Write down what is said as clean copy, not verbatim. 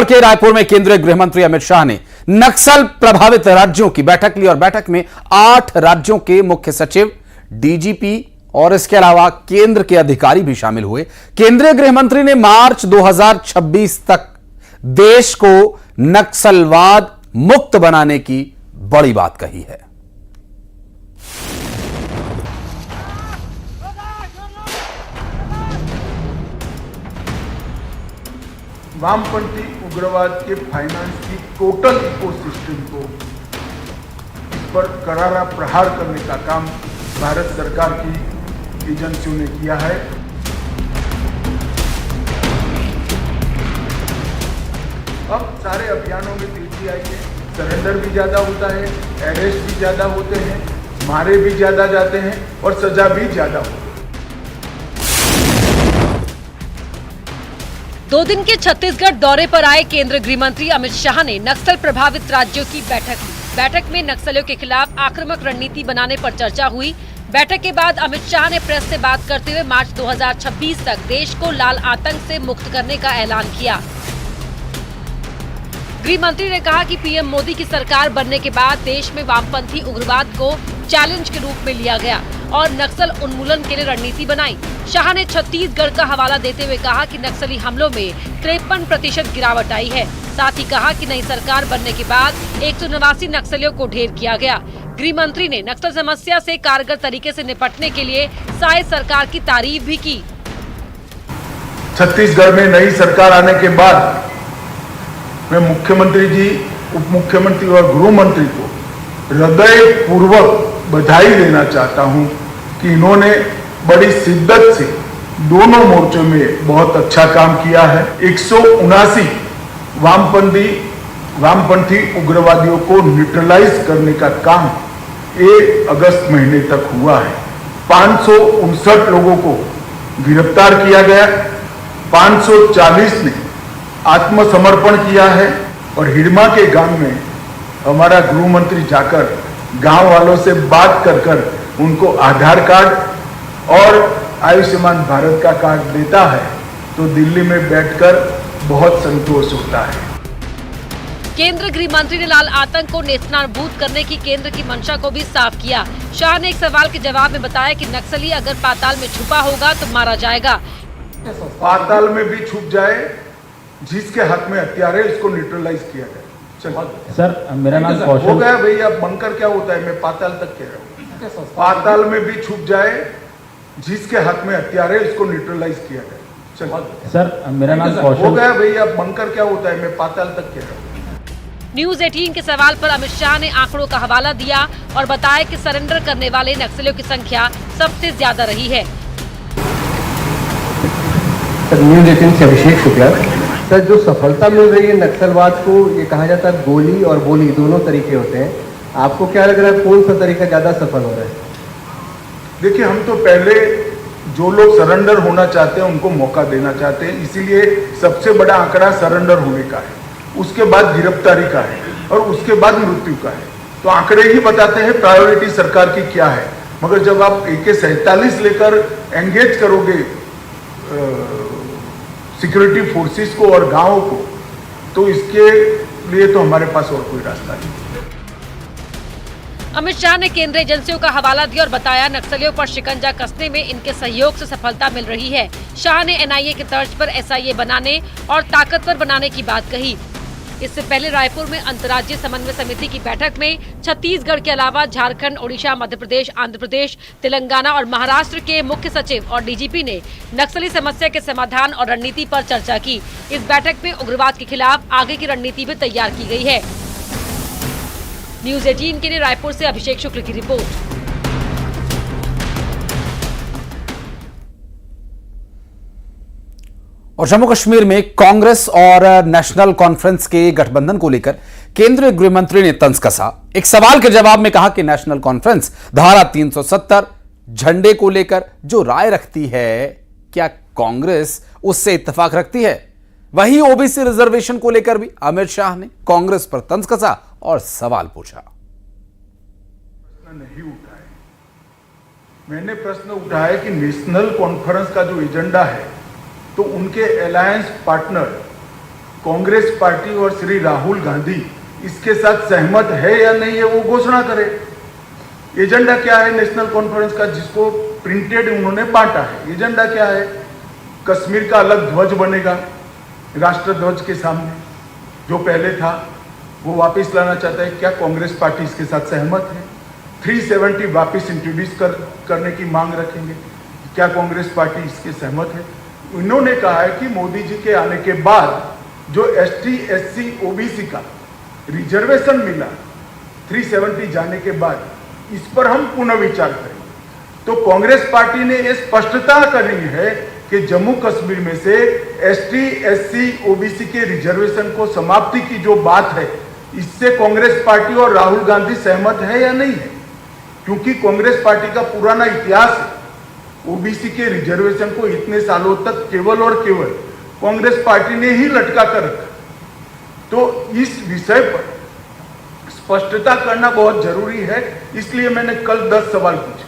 के रायपुर में केंद्रीय गृह मंत्री अमित शाह ने नक्सल प्रभावित राज्यों की बैठक ली और बैठक में 8 राज्यों के मुख्य सचिव, डीजीपी और इसके अलावा केंद्र के अधिकारी भी शामिल हुए। केंद्रीय गृह मंत्री ने मार्च 2026 तक देश को नक्सलवाद मुक्त बनाने की बड़ी बात कही है। वामपंथी उग्रवाद के फाइनेंस की टोटल इकोसिस्टम को इस पर करारा प्रहार करने का काम भारत सरकार की एजेंसियों ने किया है। अब सारे अभियानों में तेजी आई है। सरेंडर भी ज्यादा होता है, अरेस्ट भी ज्यादा होते हैं, मारे भी ज्यादा जाते हैं और सजा भी ज्यादा होती है। 2 दिन के छत्तीसगढ़ दौरे पर आए केंद्रीय गृह मंत्री अमित शाह ने नक्सल प्रभावित राज्यों की बैठक ली। बैठक में नक्सलियों के खिलाफ आक्रामक रणनीति बनाने पर चर्चा हुई। बैठक के बाद अमित शाह ने प्रेस से बात करते हुए मार्च 2026 तक देश को लाल आतंक से मुक्त करने का ऐलान किया। गृह मंत्री ने कहा कि पीएम मोदी की सरकार बनने के बाद देश में वामपंथी उग्रवाद को चैलेंज के रूप में लिया गया और नक्सल उन्मूलन के लिए रणनीति बनाई। शाह ने छत्तीसगढ़ का हवाला देते हुए कहा कि नक्सली हमलों में 53% गिरावट आई है। साथ ही कहा कि नई सरकार बनने के बाद 189 नक्सलियों को ढेर किया गया। गृह मंत्री ने नक्सल समस्या से कारगर तरीके से निपटने के लिए साय सरकार की तारीफ भी की। छत्तीसगढ़ में नई सरकार आने के बाद मैं मुख्यमंत्री जी, उप मुख्यमंत्री और गृह मंत्री को हृदय पूर्वक बधाई देना चाहता हूं कि इन्होंने बड़ी शिद्दत से दोनों मोर्चों में बहुत अच्छा काम किया है। 179 वामपंथी उग्रवादियों को न्यूट्रलाइज करने का काम 1 अगस्त महीने तक हुआ है। 559 लोगों को गिरफ्तार किया गया, 540 ने आत्मसमर्पण किया है और हिडमा के गांव में हमारा गृह मंत्री जाकर गांव वालों से बात कर उनको आधार कार्ड और आयुष्मान भारत का कार्ड देता है तो दिल्ली में बैठकर बहुत संतोष होता है। केंद्रीय गृह मंत्री ने लाल आतंक को नेस्तनाबूद करने की केंद्र की मंशा को भी साफ किया। शाह ने एक सवाल के जवाब में बताया कि नक्सली अगर पाताल में छुपा होगा तो मारा जाएगा। पाताल में भी छुप जाए, जिसके हाथ में हथियार है उसको न्यूट्रलाइज किया जाए। सर, मेरा नाम हो गया भैया, बंकर क्या होता है, मैं पाताल तक कह रहा हूँ। पाताल में भी छुप जाए, जिसके हाथ में हथियार है उसको न्यूट्रलाइज किया जाए। सर, मेरा नाम हो गया भैया, बंकर क्या होता है, मैं पाताल तक कह रहा हूँ। न्यूज 18 के सवाल पर अमित शाह ने आंकड़ों का हवाला दिया और बताया कि सरेंडर करने वाले नक्सलियों की संख्या सबसे ज्यादा रही है। न्यूज 18 से अभिषेक शुक्ला। सर, जो सफलता मिल रही है नक्सलवाद को, ये कहा जाता है गोली और बोली दोनों तरीके होते हैं। आपको क्या लग रहा है, कौन सा तरीका ज्यादा सफल हो रहा है? देखिए, हम तो पहले जो लोग सरेंडर होना चाहते हैं उनको मौका देना चाहते हैं, इसीलिए सबसे बड़ा आंकड़ा सरेंडर होने का है, उसके बाद गिरफ्तारी का है और उसके बाद मृत्यु का है। तो आंकड़े ही बताते हैं प्रायोरिटी सरकार की क्या है। मगर जब आप AK-47 लेकर एंगेज करोगे सिक्योरिटी फोर्सेस को और गांवों को, तो इसके लिए तो हमारे पास और कोई रास्ता नहीं। अमित शाह ने केंद्रीय एजेंसियों का हवाला दिया और बताया नक्सलियों पर शिकंजा कसने में इनके सहयोग से सफलता मिल रही है। शाह ने NIA के तर्ज पर SIA बनाने और ताकतवर बनाने की बात कही। इससे पहले रायपुर में अंतर्राज्यीय समन्वय समिति की बैठक में छत्तीसगढ़ के अलावा झारखंड, ओडिशा, मध्य प्रदेश, आंध्र प्रदेश, तेलंगाना और महाराष्ट्र के मुख्य सचिव और DGP ने नक्सली समस्या के समाधान और रणनीति पर चर्चा की। इस बैठक में उग्रवाद के खिलाफ आगे की रणनीति भी तैयार की गई है। न्यूज 18 के लिए रायपुर से अभिषेक शुक्ल की रिपोर्ट। और जम्मू कश्मीर में कांग्रेस और नेशनल कॉन्फ्रेंस के गठबंधन को लेकर केंद्रीय गृह मंत्री ने तंज कसा। एक सवाल के जवाब में कहा कि नेशनल कॉन्फ्रेंस धारा 370 झंडे को लेकर जो राय रखती है, क्या कांग्रेस उससे इत्तेफाक रखती है? वहीं OBC रिजर्वेशन को लेकर भी अमित शाह ने कांग्रेस पर तंज कसा और सवाल पूछा। प्रश्न नहीं उठाए, मैंने प्रश्न उठाया कि नेशनल कॉन्फ्रेंस का जो एजेंडा है तो उनके अलायंस पार्टनर कांग्रेस पार्टी और श्री राहुल गांधी इसके साथ सहमत है या नहीं है वो घोषणा करे। एजेंडा क्या है नेशनल कॉन्फ्रेंस का, जिसको प्रिंटेड उन्होंने बांटा है? एजेंडा क्या है? कश्मीर का अलग ध्वज बनेगा राष्ट्र ध्वज के सामने, जो पहले था वो वापस लाना चाहता है। क्या कांग्रेस पार्टी इसके साथ सहमत है? 370 वापस इंट्रोड्यूस करने की मांग रखेंगे, क्या कांग्रेस पार्टी इसके सहमत है? उन्होंने कहा है कि मोदी जी के आने के बाद जो ST SC OBC का रिजर्वेशन मिला 370 जाने के बाद, इस पर हम पुनः विचार करेंगे। तो कांग्रेस पार्टी ने यह स्पष्टता करी है कि जम्मू कश्मीर में से ST SC OBC के रिजर्वेशन को समाप्ति की जो बात है, इससे कांग्रेस पार्टी और राहुल गांधी सहमत है या नहीं है? क्योंकि कांग्रेस पार्टी का पुराना इतिहास है, OBC के रिजर्वेशन को इतने सालों तक केवल और केवल कांग्रेस पार्टी ने ही लटका कर रखा। तो इस विषय पर स्पष्टता करना बहुत जरूरी है, इसलिए मैंने कल 10 सवाल पूछे।